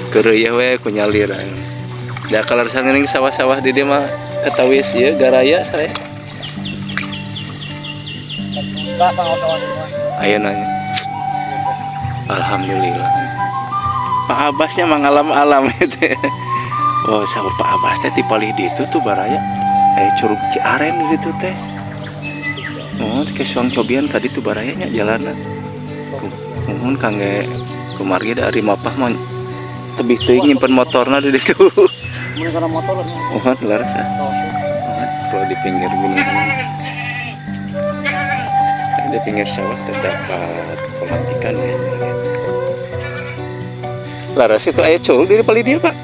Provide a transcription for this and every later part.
Keureuy we ku nyalir. Da kalar saneuning sawah-sawah di dieu mah etawis ieu garaya saya. Enggak pangotoan itu. Ayeuna nya. Alhamdulillah. Pak Abbasnya mangalam alam itu. Oh, saur Pak Abbas teh ti palih ditu tuh baraya. Curug Ciaren gitu teh. Oh, ke Suang Cobian tadi tuh barayanya jalanan. Nuhun kangge kumargi dari mapah mah tebih teuing nyimpen motorna di ditu. Mun kana motor nya. Oh, laras. Kalau di pinggir gunung. Di pinggir sawah terdapat kolam ikan ya. Laras itu aya curug di palih dia, Pak.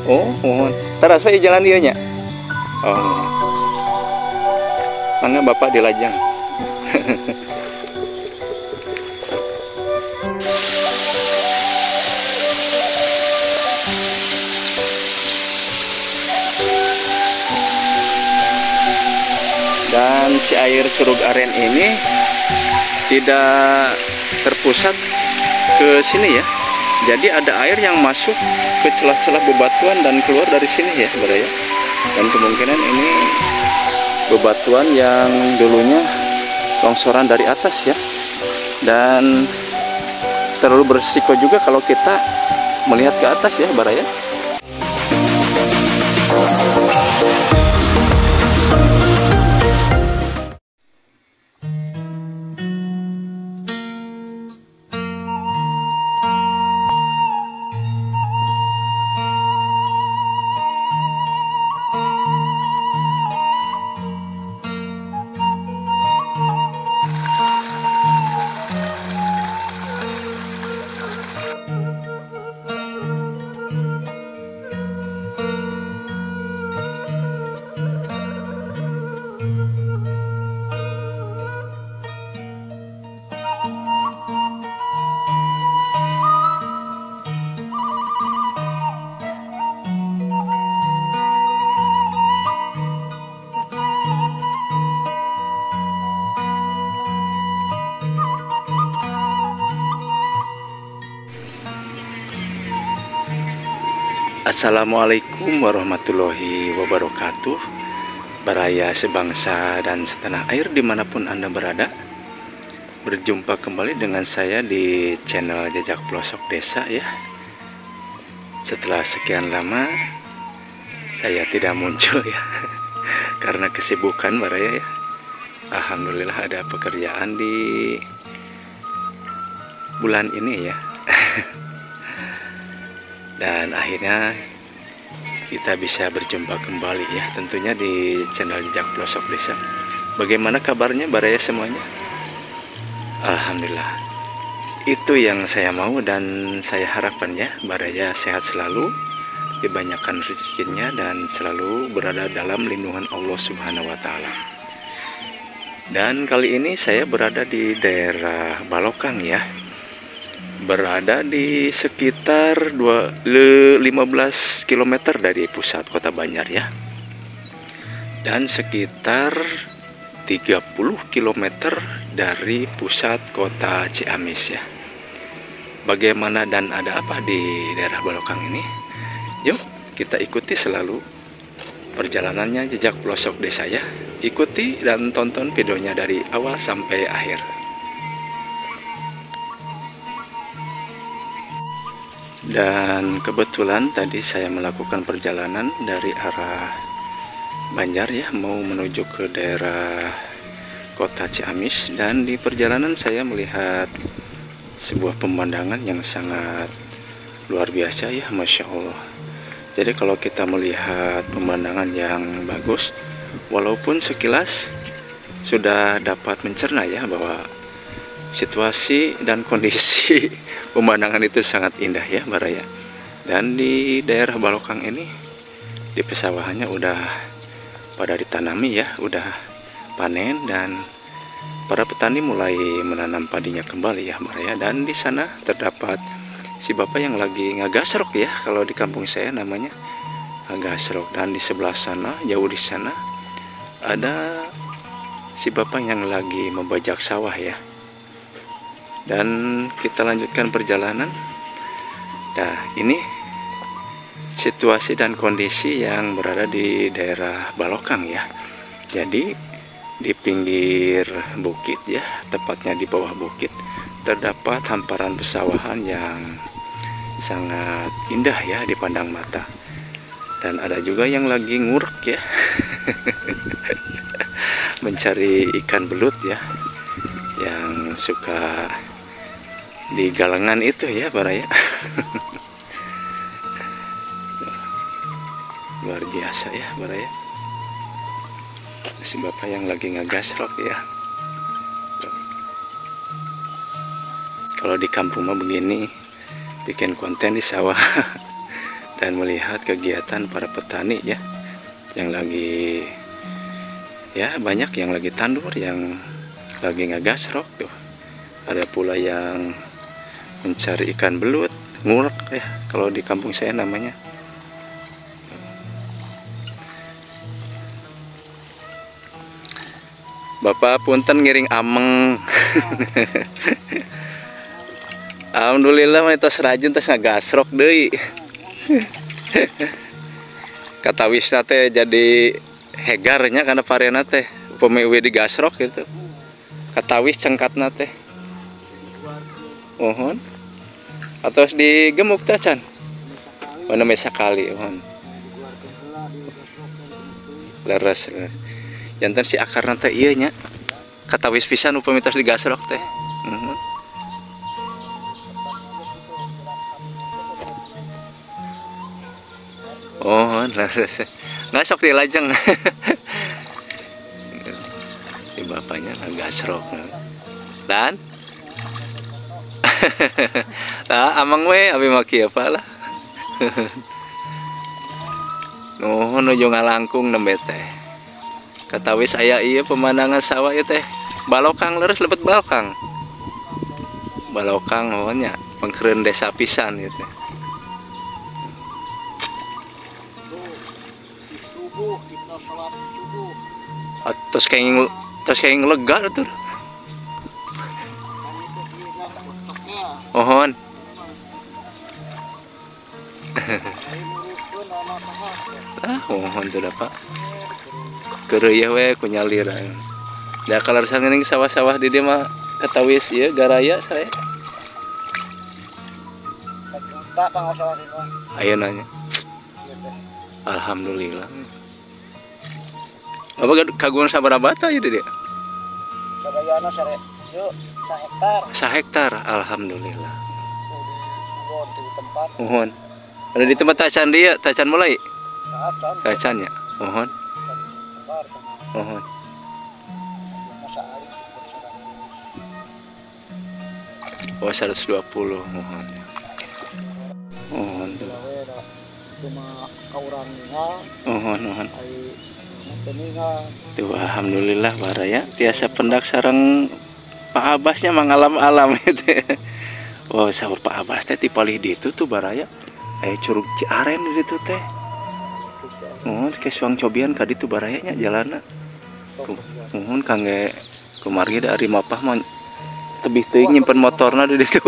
Oh, mohon. Taras we jalan ieu nya. Oh. Mangga Bapak di lajang. Dan si air Curug Aren ini tidak terpusat ke sini ya. Jadi ada air yang masuk ke celah-celah bebatuan dan keluar dari sini ya, Bro ya. Dan kemungkinan ini bebatuan yang dulunya longsoran dari atas ya. Dan terlalu berisiko juga kalau kita melihat ke atas ya, Bro ya. Assalamualaikum warahmatullahi wabarakatuh. Baraya sebangsa dan setanah air dimanapun Anda berada. Berjumpa kembali dengan saya di channel Jejak Pelosok Desa ya. Setelah sekian lama saya tidak muncul ya, karena kesibukan Baraya ya. Alhamdulillah ada pekerjaan di bulan ini ya. Dan akhirnya kita bisa berjumpa kembali ya, tentunya di channel Jejak Pelosok Desa. Bagaimana kabarnya Baraya semuanya? Alhamdulillah. Itu yang saya mau dan saya harapkan ya, Baraya sehat selalu, dibanyakan rezekinya dan selalu berada dalam lindungan Allah Subhanahu wa taala. Dan kali ini saya berada di daerah Balokang ya. Berada di sekitar 15 km dari pusat kota Banjar ya, dan sekitar 30 km dari pusat kota Ciamis ya. Bagaimana dan ada apa di daerah Balokang ini? Yuk kita ikuti selalu perjalanannya Jejak Pelosok Desa ya. Ikuti dan tonton videonya dari awal sampai akhir. Dan kebetulan tadi saya melakukan perjalanan dari arah Banjar ya, mau menuju ke daerah kota Ciamis. Dan di perjalanan saya melihat sebuah pemandangan yang sangat luar biasa ya, Masya Allah. Jadi kalau kita melihat pemandangan yang bagus, walaupun sekilas sudah dapat mencerna ya bahwa situasi dan kondisi pemandangan itu sangat indah ya Baraya. Dan di daerah Balokang ini, di pesawahannya udah pada ditanami ya, udah panen dan para petani mulai menanam padinya kembali ya Baraya. Dan di sana terdapat si bapak yang lagi ngagasrok ya, kalau di kampung saya namanya ngagasrok. Dan di sebelah sana, jauh di sana, ada si bapak yang lagi membajak sawah ya. Dan kita lanjutkan perjalanan Nah, ini situasi dan kondisi yang berada di daerah Balokang ya. Jadi di pinggir bukit ya, tepatnya di bawah bukit, terdapat hamparan pesawahan yang sangat indah ya dipandang mata. Dan ada juga yang lagi ngurek ya. Mencari ikan belut ya, yang suka di galengan itu ya Baraya. Luar biasa ya Baraya. Si bapak yang lagi ngegasrok ya. Kalau di kampung mah begini, bikin konten di sawah dan melihat kegiatan para petani ya, yang lagi ya banyak yang lagi tandur, yang lagi ngegasrok tuh. Ada pula yang mencari ikan belut, ngurek ya kalau di kampung saya namanya. Bapak punten ngiring ameng. Alhamdulillah mah tos rajin tos ngagasrok deui. Kata wisna teh jadi hegarnya karena parena teh pemiwi digasrok gitu. Kata wis cengkatna teh. Mohon. Atos digemuk teh can. Mana mesa kali mohon. Leres. Jantan si akarna teh ieu nya. Kata wis pisan upami tos digasrok teh. Oh, nggak sok di lajeng. Si bapaknya ngegasrok. Dan nah, amang we abi maki apa lah. Nuhun nuju ngalangkung nembe teh. Kata wis aya ieu pemandangan sawah ieu teh. Balokang leres lebet balokang. Balokang pokoknya pengkeureun desa pisan ieu teh. Terus kayak lega tuh. Mohon. Mohon tuh dapat. Keureuh we ku nyaliran. Da kalau saneuning sawah-sawah di dieu mah katawis ieu garaya saya. Ayo nanya. Alhamdulillah. Apa kagungan sabaraha bata ieu dia? Sadayana sare yuk 1 hektar. 1 hektar, alhamdulillah. Di tempat. Mohon. Ada di tempat tacan dia, tacan mulai. Tacan. Tacannya. Mohon. Mohon. Oh 120 mohon. Mohon tuh. Cuma kaurang ningal. Mohon. Teningal. Tuh alhamdulillah Baraya tiasa pendak sareng Pak Abasnya mangalam-alam itu. Oh sahur Pak Abas teh tipalih ditu tuh Baraya. Curug Ciaren di ditu teh. Mohon ke suang cobian ka ditu Barayanya jalanna. Mohon kangge kumargi dari mapah mah tebih teuing nyimpen motorna di ditu.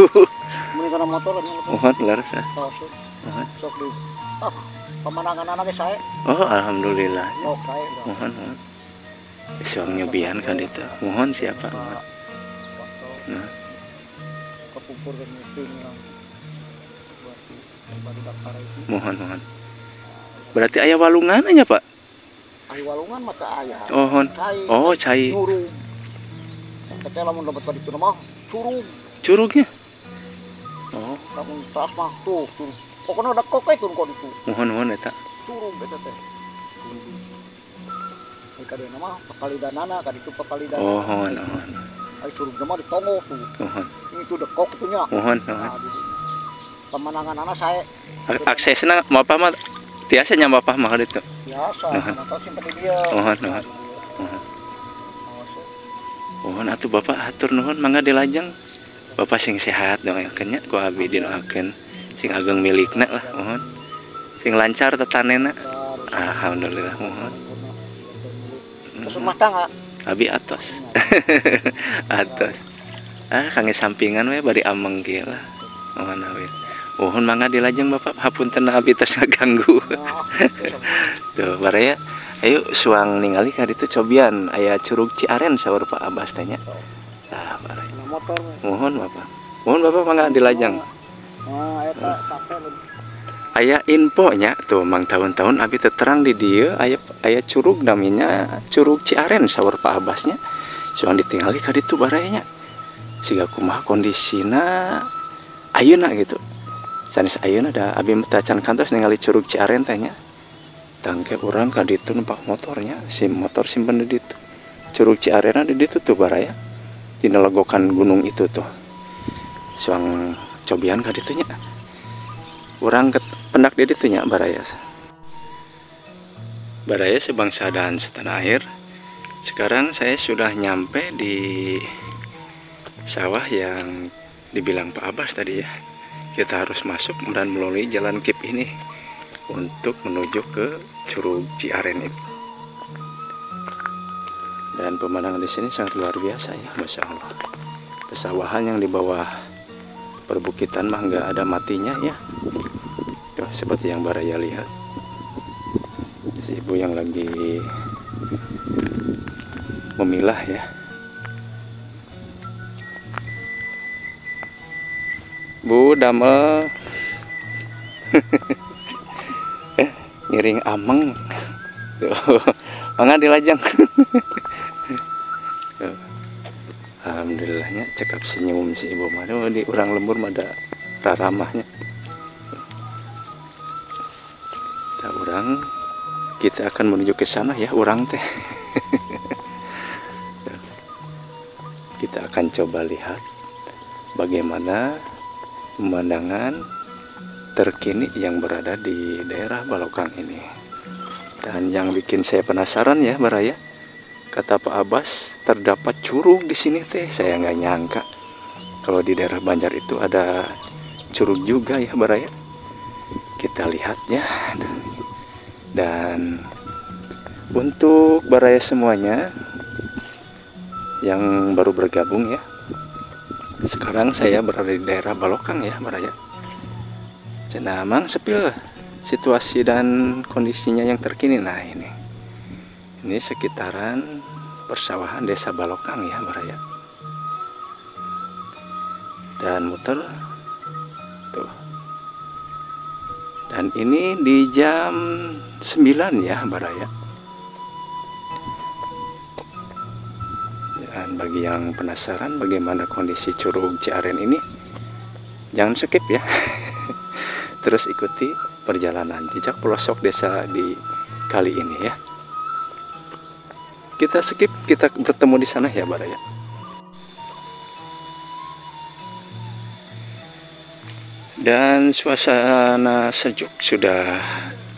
Mun kana motor Mohon leres. Mohon. Sok di. Pemandangan anak saya. Oh alhamdulillah. Oh kae. Mohon. Suang nyobian ka ditu. Mohon siapa? Nah. Kepupur dan meeting yang buat daftar itu. Mohon. Berarti ayah walungan aja Pak? Ayah walungan mata ayah. Oh cai. Curug. Kita lamun dapat tadi itu mah curug. Curugnya? Oh. Lamun tas mah tuh curug. Pokoknya ada kok itu kok itu. Mohon eta. Curug eta teh. Kade nama pakalidanana kadi itu pakalidanana. Oh, mohon. Ai curug nama di Tongo tuh. Mohon. Itu dekok itunya. Mohon. Pemandangan anak saya. Aksesna mapah mah tiasa nya mapah mah ditu. Biasa, atau simpati dia. Mohon. Mohon atuh Bapak atur nuhun mangga dilajeng. Bapak sing sehat doakeun nya ku abi dinoakeun. Sing ageng milikna lah mohon. Sing lancar tetanena. Alhamdulillah mohon. Rumah tangga. Abi atos. Atos. Kangge sampingan we bari ameng kieu lah. Mohon awe. Mohon mangga dilajeng Bapak, hapunten abi tos ngaganggu. Tuh baraya, ayo suang ningali ka ditu cobian aya Curug Ciaren saur Pak Abbas tanya. Nah, baraya. Motor. Mohon Bapak. Mohon Bapak mangga dilajeng. Nah, eta sampai Aya infonya tuh mang tahun-tahun abi terang di dia aya curug namanya Curug Ciaren saur Pak Abbasnya. Suang ditinggali ka ditu barayanya. Siga kumaha kondisina ayeuna gitu. Sanes ayeuna da abi tacan kantos ningali Curug Ciaren tanya. Tangke urang ka ditu numpak motornya, motor simpen di ditu. Curug Ciarena di ditu tuh baraya. Dina legokan gunung itu tuh. Suang cobian ka ditu nya. Urang pendak di ditu nya baraya. Baraya sebangsa dan setanah air. Sekarang saya sudah nyampe di sawah yang dibilang Pak Abbas tadi ya. Kita harus masuk dan melalui jalan kip ini untuk menuju ke Curug Ciaren itu. Dan pemandangan di sini sangat luar biasa ya, Masya Allah. Pesawahan yang di bawah perbukitan mah nggak ada matinya ya. Tuh, seperti yang baraya lihat. Si ibu yang lagi memilah ya. Bu damel ngiring ameng tuh mangga dilajang. Alhamdulillahnya cekap senyum si ibu mah di urang lembur mah ada raramahnya. Kita akan menuju ke sana ya urang teh. Kita akan coba lihat bagaimana pemandangan terkini yang berada di daerah Balokang ini. Dan yang bikin saya penasaran ya baraya, kata Pak Abbas terdapat curug di sini teh. Saya nggak nyangka kalau di daerah Banjar itu ada curug juga ya baraya. Kita lihat ya. Dan untuk baraya semuanya yang baru bergabung ya, sekarang saya berada di daerah Balokang ya baraya. Cenah mang sepil situasi dan kondisinya yang terkini. Nah ini sekitaran persawahan desa Balokang ya baraya. Dan muter tuh. Dan ini di jam 9 ya baraya. Dan bagi yang penasaran bagaimana kondisi Curug Ciaren ini, jangan skip ya. Terus ikuti perjalanan jejak pelosok desa di kali ini ya. Kita skip, kita bertemu di sana ya baraya. Dan suasana sejuk sudah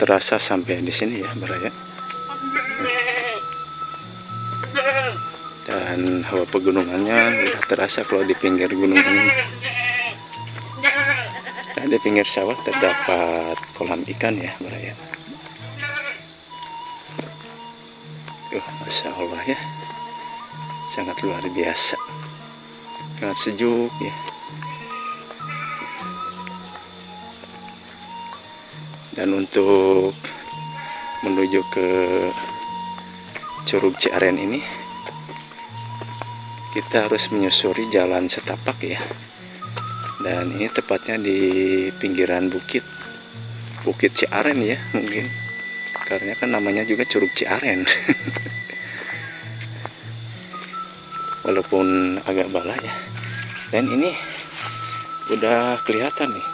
terasa sampai di sini ya baraya. Dan hawa pegunungannya sudah terasa kalau di pinggir gunung ini. Dan di pinggir sawah terdapat kolam ikan ya baraya. Masya Allah ya, sangat luar biasa, sangat sejuk ya. Dan untuk menuju ke Curug Ciaren ini, kita harus menyusuri jalan setapak ya. Dan ini tepatnya di pinggiran Bukit Ciaren ya mungkin, karena kan namanya juga Curug Ciaren. Walaupun agak bala ya. Dan ini udah kelihatan nih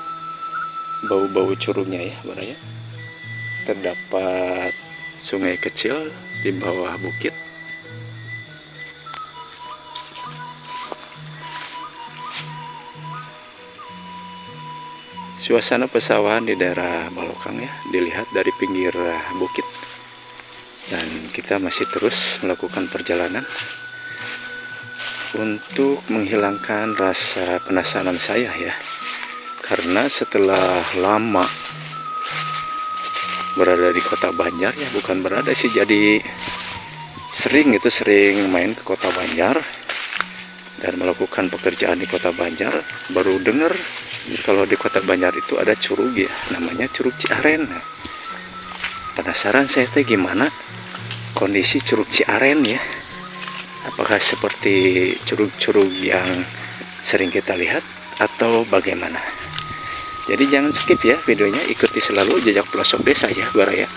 bau-bau curugnya ya baraya. Terdapat sungai kecil di bawah bukit. Suasana pesawahan di daerah Balokang ya dilihat dari pinggir bukit. Dan kita masih terus melakukan perjalanan untuk menghilangkan rasa penasaran saya ya. Karena setelah lama berada di kota Banjar ya, bukan berada sih, jadi sering main ke kota Banjar. dan melakukan pekerjaan di Kota Banjar, baru dengar kalau di Kota Banjar itu ada curug ya, namanya Curug Ciaren. Penasaran saya teh gimana kondisi Curug Ciaren ya, apakah seperti curug-curug yang sering kita lihat atau bagaimana. Jadi jangan skip ya videonya, ikuti selalu jejak pelosok desa ya Baraya.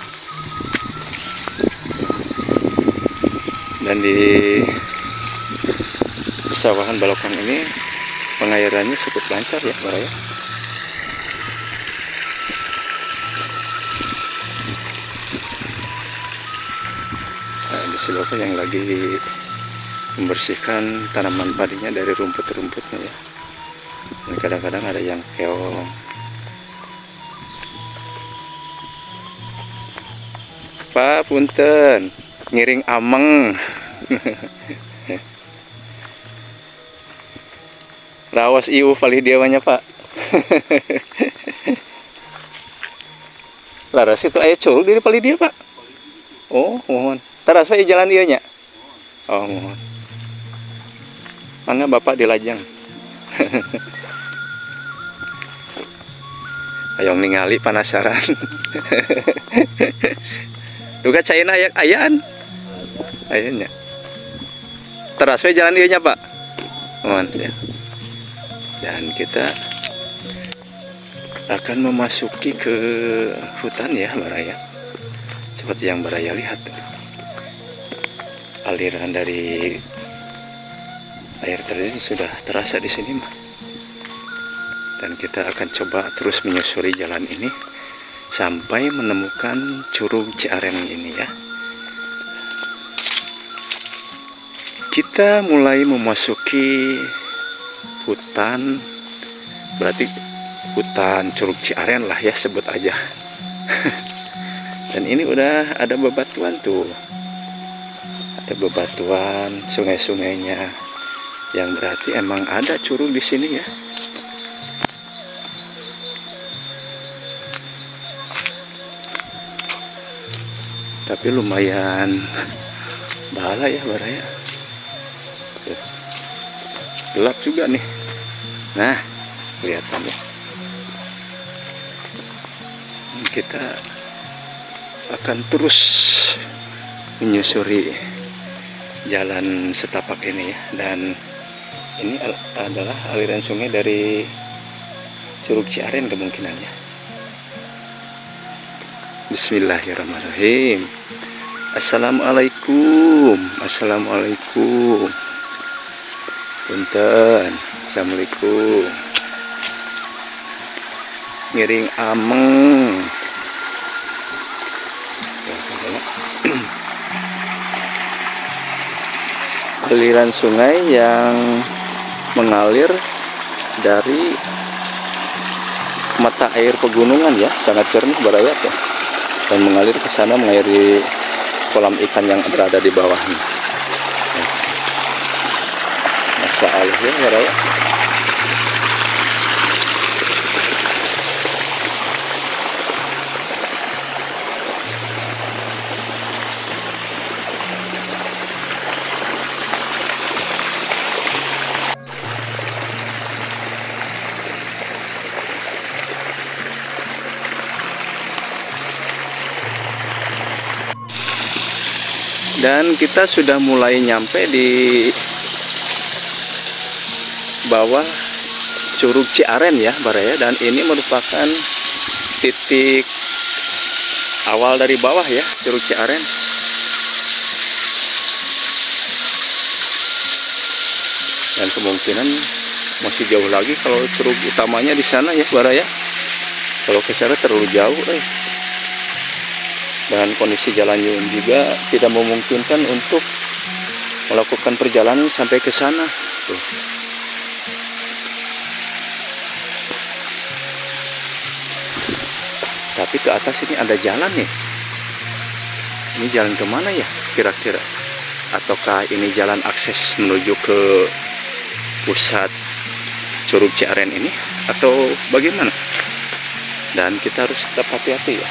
Dan di pesawahan Balokan ini pengairannya cukup lancar ya Baraya. Nah, di sebelah yang lagi membersihkan tanaman padinya dari rumput-rumputnya ya. Dan kadang-kadang ada yang keong. Pak punten, ngiring ameng. Rawas iu palih diawanya Pak. Laras itu aya curug di palih dia Pak. Oh mohon. Taras Pak jalan ieu nya. Oh mohon. Mangga Bapak dilajang. Ayo ningali penasaran. Duga caina ayaan. Ayahnya. Teras we jalan ieu nya Pak. Mohon ya. Dan kita akan memasuki ke hutan ya Baraya. Seperti yang Baraya lihat tuh. Aliran dari air terjun sudah terasa di sini mah. Dan kita akan coba terus menyusuri jalan ini sampai menemukan Curug Ciaren ini ya. Kita mulai memasuki hutan, berarti hutan Curug Ciaren lah ya sebut aja. Dan ini udah ada bebatuan tuh, ada bebatuan, sungai-sungainya, yang berarti emang ada curug di sini ya. Tapi lumayan bahaya ya Baraya. Gelap juga nih. Nah, kelihatan ya. Kita akan terus menyusuri jalan setapak ini ya. Dan ini adalah aliran sungai dari Curug Ciaren kemungkinannya. Bismillahirrahmanirrahim. Assalamualaikum. Assalamualaikum. Punten. Assalamualaikum. Ngiring ameng. Aliran sungai yang mengalir dari mata air pegunungan ya, sangat jernih Baraya ya. Dan mengalir ke sana mengairi kolam ikan yang berada di bawahnya. Masya Allah ya Baraya. Dan kita sudah mulai nyampe di bawah Curug Ciaren ya Baraya. Dan ini merupakan titik awal dari bawah ya Curug Ciaren. Dan kemungkinan masih jauh lagi kalau curug utamanya di sana ya Baraya. Kalau ke sana terlalu jauh dan kondisi jalannya juga tidak memungkinkan untuk melakukan perjalanan sampai ke sana tuh. Tapi ke atas ini ada jalan nih. Ini jalan kemana ya kira-kira? Ataukah ini jalan akses menuju ke pusat Curug Ciaren ini atau bagaimana? Dan kita harus tetap hati-hati ya,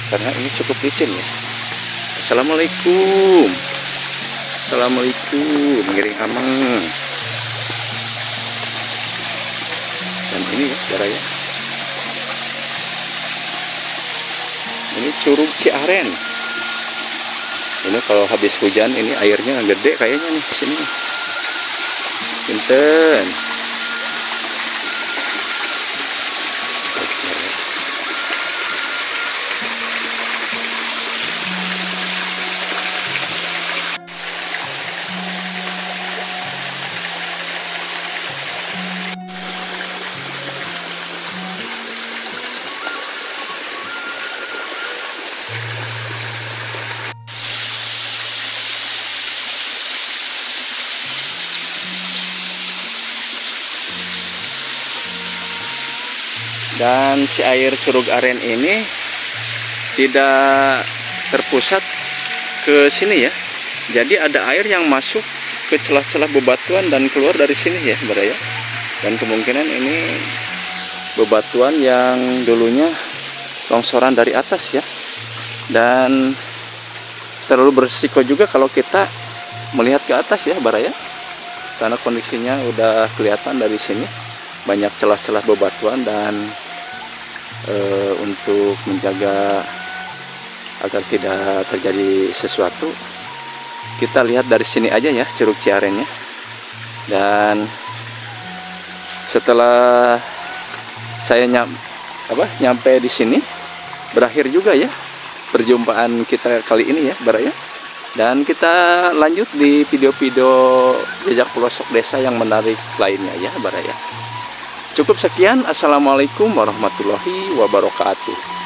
karena ini cukup licin ya. Assalamualaikum. Assalamualaikum. Ngiring ameng. Dan ini ya Baraya, ini Curug Ciaren. Ini kalau habis hujan ini airnya gede kayaknya nih sini. Pinten. Dan si air Curug Aren ini tidak terpusat ke sini ya. Jadi ada air yang masuk ke celah-celah bebatuan dan keluar dari sini ya Baraya. Dan kemungkinan ini bebatuan yang dulunya longsoran dari atas ya. Dan terlalu berisiko juga kalau kita melihat ke atas ya Baraya. Karena kondisinya udah kelihatan dari sini. Banyak celah-celah bebatuan dan untuk menjaga agar tidak terjadi sesuatu, kita lihat dari sini aja ya Curug Ciarennya. Dan setelah saya nyampe di sini, berakhir juga ya perjumpaan kita kali ini ya Baraya. Dan kita lanjut di video-video jejak pelosok desa yang menarik lainnya ya Baraya. Cukup sekian. Assalamualaikum warahmatullahi wabarakatuh.